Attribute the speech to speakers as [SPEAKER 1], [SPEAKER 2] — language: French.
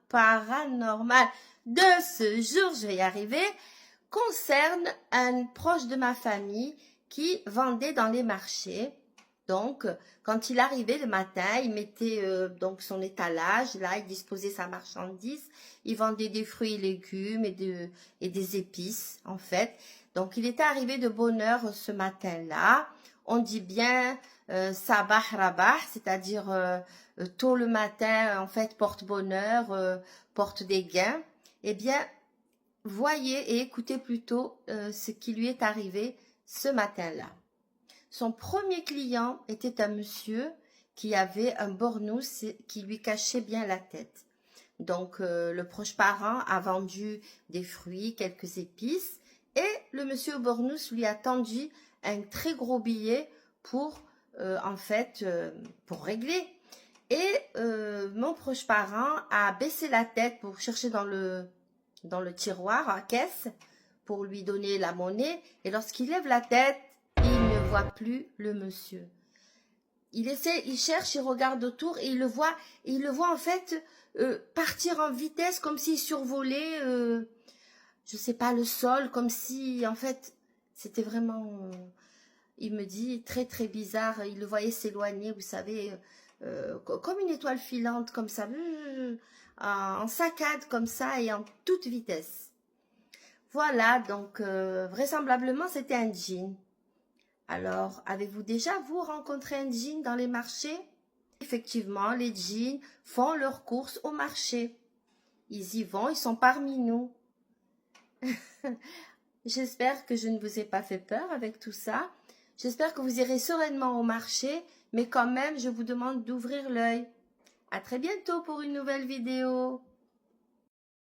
[SPEAKER 1] Paranormal de ce jour, je vais y arriver, concerne un proche de ma famille qui vendait dans les marchés. Donc, quand il arrivait le matin, il mettait donc son étalage, là, il disposait sa marchandise, il vendait des fruits et légumes et des épices, en fait. Donc, il était arrivé de bonne heure ce matin-là. On dit bien sabah rabah, c'est-à-dire tôt le matin, en fait, porte bonheur, porte des gains. Eh bien, voyez et écoutez plutôt ce qui lui est arrivé ce matin-là. Son premier client était un monsieur qui avait un bornous qui lui cachait bien la tête. Donc, le proche parent a vendu des fruits, quelques épices, et le monsieur au bornous lui a tendu un très gros billet pour, pour régler. Et mon proche parent a baissé la tête pour chercher dans le tiroir à caisse pour lui donner la monnaie. Et lorsqu'il lève la tête, il ne voit plus le monsieur. Il cherche, il regarde autour et il le voit en fait partir en vitesse comme s'il survolait, je sais pas, le sol, comme si en fait c'était vraiment, il me dit, très très bizarre. Il le voyait s'éloigner, vous savez, comme une étoile filante comme ça, en saccade comme ça et en toute vitesse. Voilà, donc vraisemblablement c'était un djinn. Alors, avez-vous déjà, vous, rencontré un djinn dans les marchés? Effectivement, les djinns font leurs courses au marché. Ils y vont, ils sont parmi nous. J'espère que je ne vous ai pas fait peur avec tout ça. J'espère que vous irez sereinement au marché, mais quand même, je vous demande d'ouvrir l'œil. À très bientôt pour une nouvelle vidéo.